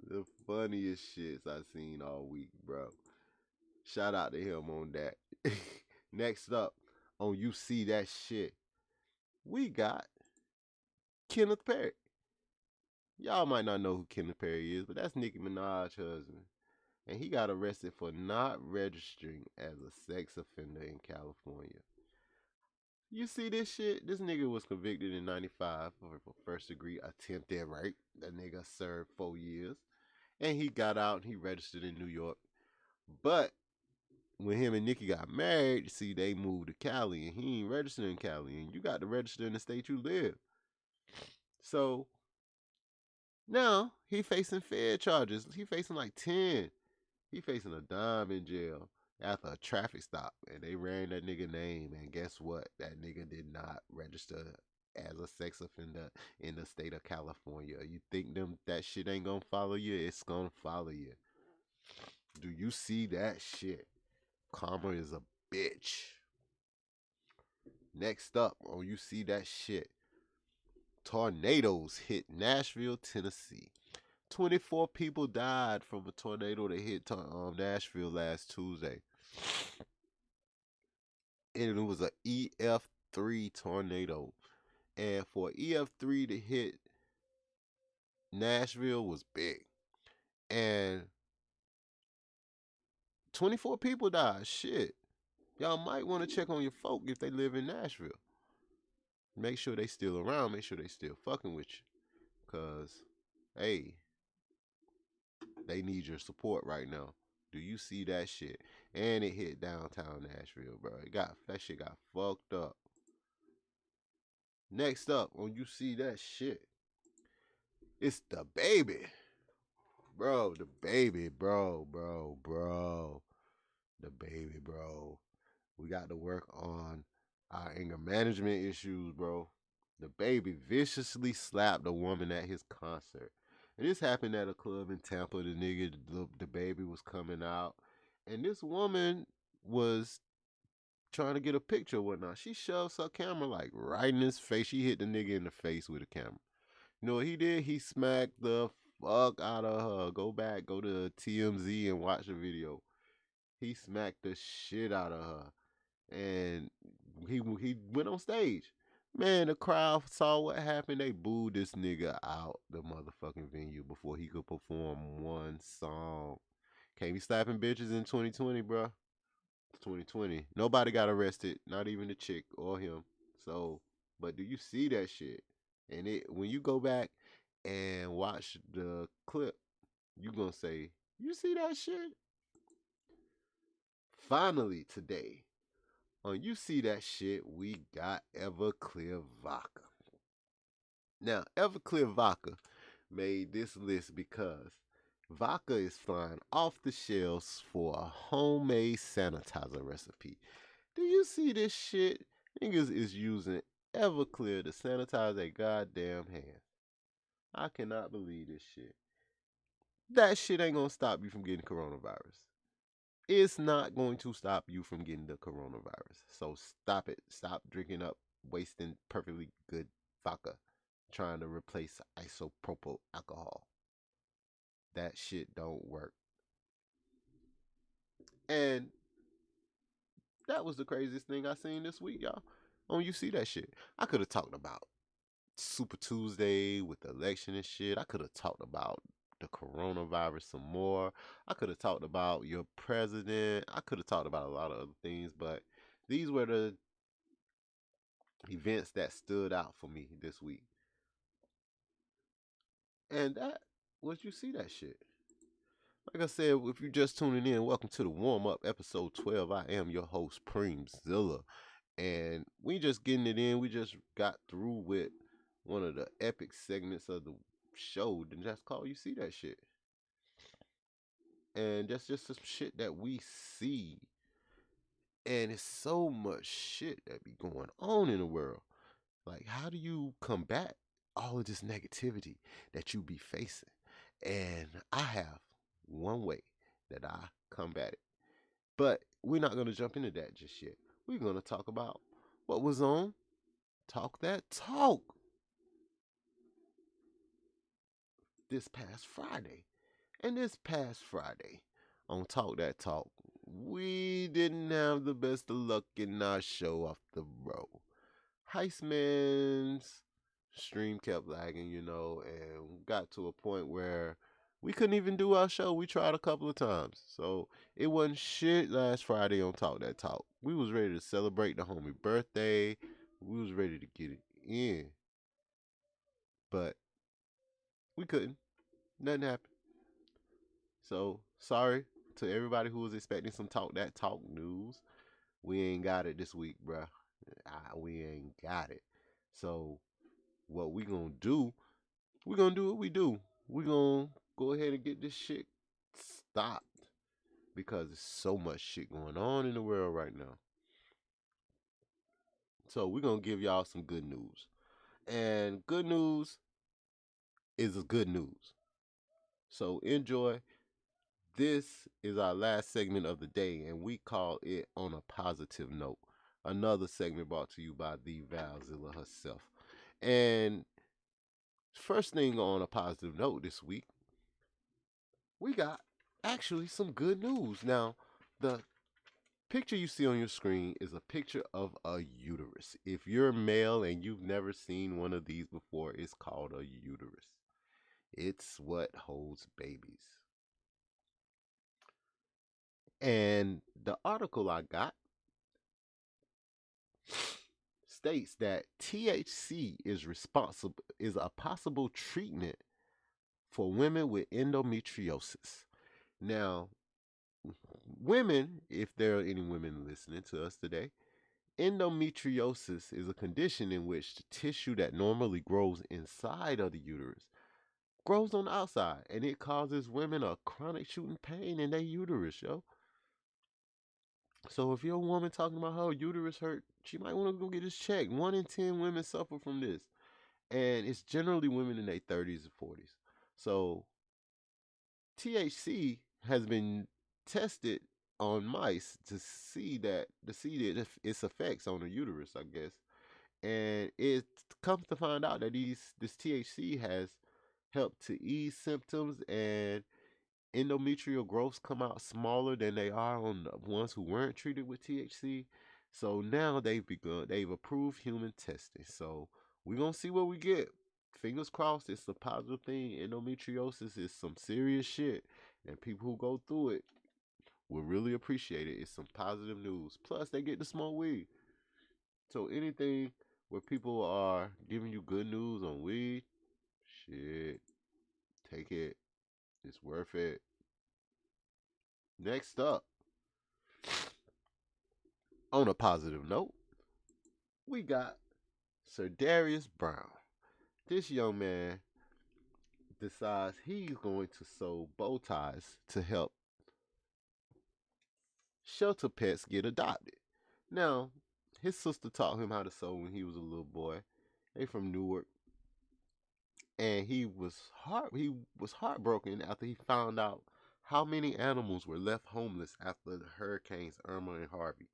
C: The funniest shits I seen all week, bro. Shout out to him on that. Next up, on You See That Shit, we got Kenneth Perry. Y'all might not know who Kenneth Perry is, but that's Nicki Minaj's husband. And he got arrested for not registering as a sex offender in California. You see this shit? This nigga was convicted in 95 for first degree attempted rape. That nigga served 4 years. And he got out and he registered in New York. But when him and Nicki got married, see, they moved to Cali and he ain't registered in Cali. And you got to register in the state you live. So now he facing Fed charges. He facing like 10. He facing a dime in jail after a traffic stop, and they ran that nigga name, and guess what? That nigga did not register as a sex offender in the state of California. You think that shit ain't gonna follow you? It's gonna follow you. Do you see that shit? Karma is a bitch. Next up, oh, you see that shit? Tornadoes hit Nashville, Tennessee. 24 people died from a tornado that hit Nashville last Tuesday. And it was an EF3 tornado. And for EF3 to hit Nashville was big. And 24 people died. Shit. Y'all might want to check on your folk if they live in Nashville. Make sure they still around. Make sure they still fucking with you. Because, hey, they need your support right now. Do you see that shit? And it hit downtown Nashville, bro. That shit got fucked up. Next up, when you see that shit, it's the baby. Bro, the baby, bro. The baby, bro. We got to work on our anger management issues, bro. The baby viciously slapped a woman at his concert. And this happened at a club in Tampa. The baby was coming out. And this woman was trying to get a picture or whatnot. She shoves her camera like right in his face. She hit the nigga in the face with a camera. You know what he did? He smacked the fuck out of her. Go to TMZ and watch the video. He smacked the shit out of her. And he went on stage. Man, the crowd saw what happened. They booed this nigga out the motherfucking venue before he could perform one song. Can't be slapping bitches in 2020, bro. It's 2020. Nobody got arrested, not even the chick or him. So, but do you see that shit? And when you go back and watch the clip, you gonna say, you see that shit? Finally today, on You See That Shit, we got Everclear Vodka. Now, Everclear Vodka made this list because vodka is flying off the shelves for a homemade sanitizer recipe. Do you see this shit? Niggas is using Everclear to sanitize their goddamn hands. I cannot believe this shit. That shit ain't gonna stop you from getting coronavirus. It's not going to stop you from getting the coronavirus. So stop it. Stop drinking up, wasting perfectly good vodka, trying to replace isopropyl alcohol. That shit don't work. And that was the craziest thing I seen this week, y'all. You see that shit. I could have talked about Super Tuesday with the election and shit. I could have talked about the coronavirus some more. I could have talked about your president. I could have talked about a lot of other things, but these were the events that stood out for me this week. And that was You See That Shit. Like I said, if you're just tuning in, welcome to the warm-up episode 12. I am your host, Preemzilla. And we just getting it in. We just got through with one of the epic segments of the show, then just call You See That Shit. And that's just some shit that we see. And it's so much shit that be going on in the world. Like, how do you combat all of this negativity that you be facing? And I have one way that I combat it. But we're not going to jump into that just yet. We're going to talk about what was on Talk That Tawwk. this past Friday. And this past Friday, on Talk Dat Tawwk, we didn't have the best of luck in our show off the road. Heist Man's stream kept lagging, and got to a point where we couldn't even do our show. We tried a couple of times. So it wasn't shit last Friday on Talk Dat Tawwk. We was ready to celebrate the homie birthday. We was ready to get it in. But we couldn't. Nothing happened. So sorry to everybody who was expecting some Talk Dat Tawwk news. We ain't got it this week, bruh. We ain't got it. So what we gonna do, we gonna do what we do. We gonna go ahead and get this shit stopped. Because there's so much shit going on in the world right now. So we're gonna give y'all some good news. And good news is good news. So enjoy. This is our last segment of the day, and we call it On a Positive Note. Another segment brought to you by the Valzilla herself. And first thing on a positive note this week, we got actually some good news. Now, the picture you see on your screen is a picture of a uterus. If you're male and you've never seen one of these before, it's called a uterus. It's what holds babies. And the article I got states that THC is a possible treatment for women with endometriosis. Now, women, if there are any women listening to us today, endometriosis is a condition in which the tissue that normally grows inside of the uterus grows on the outside, and it causes women a chronic shooting pain in their uterus, yo. So if you're a woman talking about her uterus hurt, she might want to go get this checked. 1 in 10 women suffer from this. And it's generally women in their 30s and 40s. So THC has been tested on mice to see its effects on the uterus, I guess. And it comes to find out that this THC has helped to ease symptoms, and endometrial growths come out smaller than they are on the ones who weren't treated with THC. So now they've approved human testing. So we're going to see what we get. Fingers crossed, it's a positive thing. Endometriosis is some serious shit, and people who go through it will really appreciate it. It's some positive news. Plus, they get to smoke weed. So anything where people are giving you good news on weed, shit, take it. It's worth it. Next up, on a positive note, we got Sir Darius Brown. This young man decides he's going to sew bow ties to help shelter pets get adopted. Now, his sister taught him how to sew when he was a little boy. They from Newark. And he was heartbroken after he found out how many animals were left homeless after the hurricanes Irma and Harvey.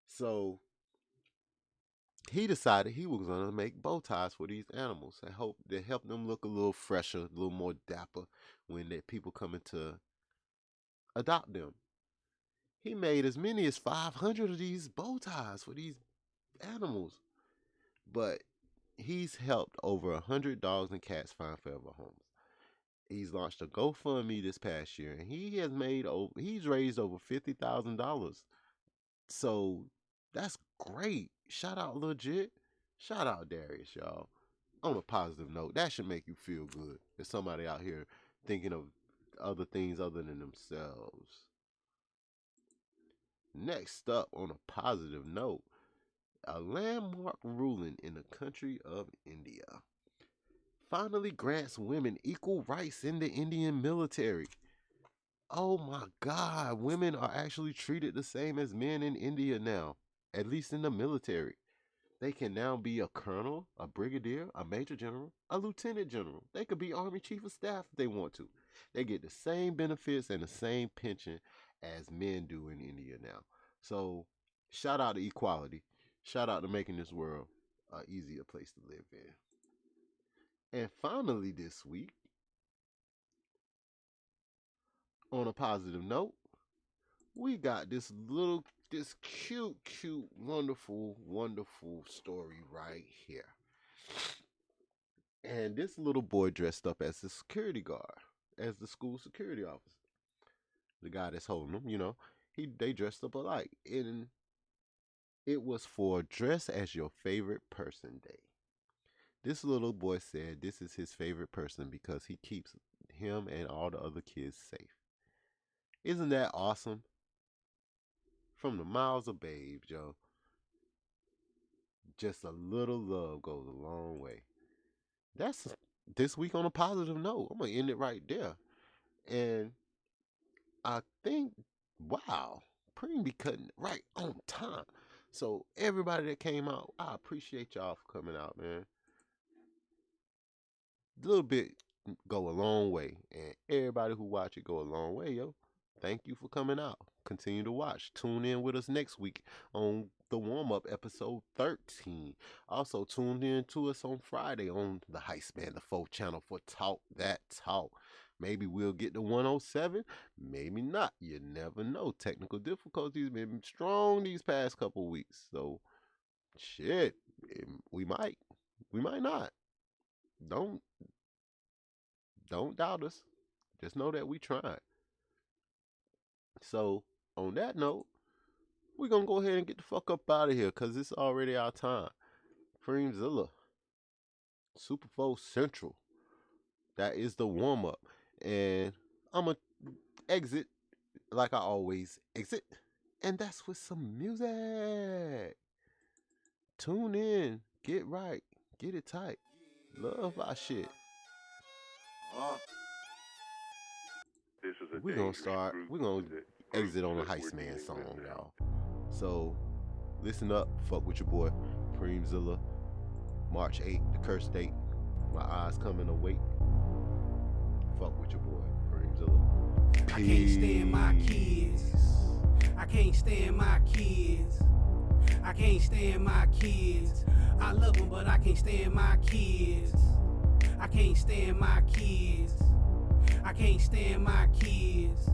C: So he decided he was going to make bow ties for these animals and hope to help them look a little fresher, a little more dapper when the people coming to adopt them. He made as many as 500 of these bow ties for these animals. But he's helped over 100 dogs and cats find forever homes. He's launched a GoFundMe this past year, and he's raised over $50,000. So that's great. Shout out Legit. Shout out Darius, y'all. On a positive note, that should make you feel good. There's somebody out here thinking of other things other than themselves. Next up, on a positive note, a landmark ruling in the country of India finally grants women equal rights in the Indian military. Oh my God, women are actually treated the same as men in India now, at least in the military. They can now be a colonel, a brigadier, a major general, a lieutenant general. They could be Army Chief of Staff if they want to. They get the same benefits and the same pension as men do in India now. So, shout out to equality. Shout out to making this world an easier place to live in. And finally this week, on a positive note, we got this cute, wonderful story right here. And this little boy dressed up as the security guard, as the school security officer. The guy that's holding him, you know, they dressed up alike. And it was for Dress as Your Favorite Person Day. This little boy said this is his favorite person because he keeps him and all the other kids safe. Isn't that awesome? From the mouths of babes, yo. Just a little love goes a long way. That's this week on a positive note. I'm going to end it right there. And I think, wow, Preem be cutting it right on time. So everybody that came out, I appreciate y'all for coming out, man. A little bit go a long way. And everybody who watch it go a long way, yo. Thank you for coming out. Continue to watch. Tune in with us next week on the warm-up episode 13. Also, tune in to us on Friday on the Heist Man, the 4th channel for Talk Dat Tawwk. Maybe we'll get to 107. Maybe not. You never know. Technical difficulties been strong these past couple weeks. So, shit, we might. We might not. Don't doubt us. Just know that we tried. So, on that note, we're going to go ahead and get the fuck up out of here because it's already our time. Preemzilla, Super 4 Central. That is the warm-up. And I'm going to exit like I always exit. And that's with some music. Tune in. Get right. Get it tight. Love our shit. We're going to exit on a Heist Man song, y'all. So, listen up. Fuck with your boy, Preemzilla. March 8th, the curse date. My eyes coming awake. Fuck with your boy, Preemzilla.
B: I can't stand my kids. I can't stand my kids. I can't stand my kids. I love them, but I can't stand my kids. I can't stand my kids. I can't stand my kids.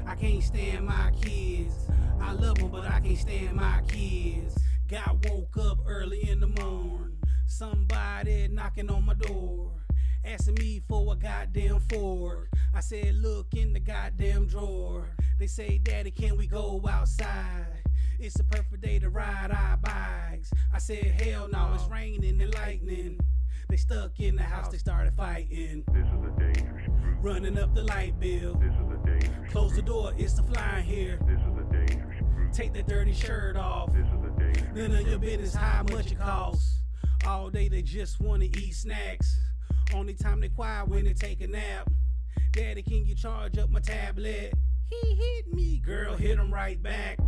B: I can't stand my kids. I love them, but I can't stand my kids. Got woke up early in the morning. Somebody knocking on my door, asking me for a goddamn fork. I said, look in the goddamn drawer. They say, Daddy, can we go outside? It's a perfect day to ride our bikes. I said, hell no, it's raining and lightning. They stuck in the house, they started fighting.
D: This is a dangerous group.
B: Running up the light bill.
D: This is a dangerous
B: Close the door, it's the fly in here.
D: This is a dangerous group.
B: Take that dirty shirt off.
D: This is a dangerous
B: None of your business how much it costs. All day they just wanna eat snacks. Only time they quiet when they take a nap. Daddy, can you charge up my tablet? He hit me, girl, hit him right back.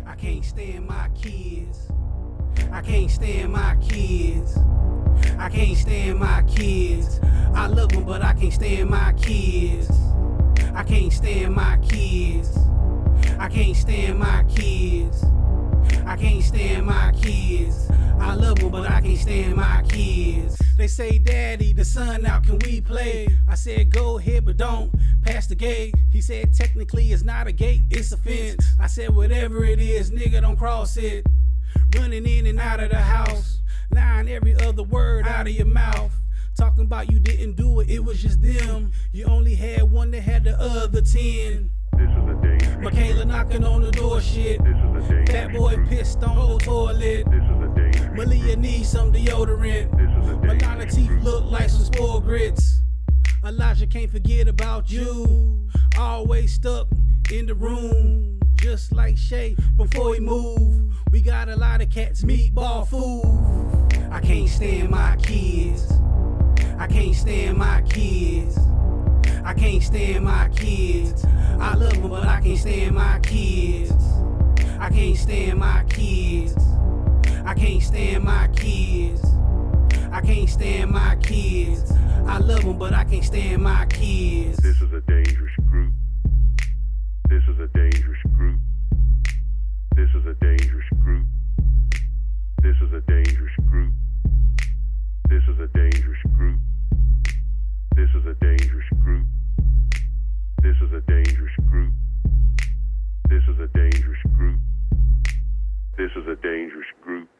B: I can't stand my kids. I can't stand my kids. I can't stand my kids. I love them, but I can't stand my kids. I can't stand my kids. I can't stand my kids. I can't stand my kids. I love them, but I can't stand my kids. They say, Daddy, the sun out, can we play? I said, go ahead, but don't pass the gate. He said, technically it's not a gate, it's a fence. I said, whatever it is, nigga, don't cross it. Running in and out of the house, lying every other word out of your mouth. Talking about you didn't do it, it was just them. You only had one that had the other 10.
D: This is a dangerous
B: Michaela knocking on the door, shit.
D: This is a dangerous
B: Fat boy pissed on the toilet.
D: This is a dangerous
B: Malia needs some deodorant.
D: This is a dangerous
B: Malana teeth look like some spoiled grits. Elijah can't forget about you. Always stuck in the room, just like Shay before he moved. We got a lot of cats, meatball food. I can't stand my kids. I can't stand my kids. I can't stand my kids. I love them, but I can't stand my kids. I can't stand my kids. I can't stand my kids. I can't stand my kids. I love them, but I can't stand my kids.
D: This is a dangerous group. This is a dangerous group. This is a dangerous group. This is a dangerous group. This is a dangerous group. This is a dangerous group. This is a dangerous This is a dangerous group. This is a dangerous group.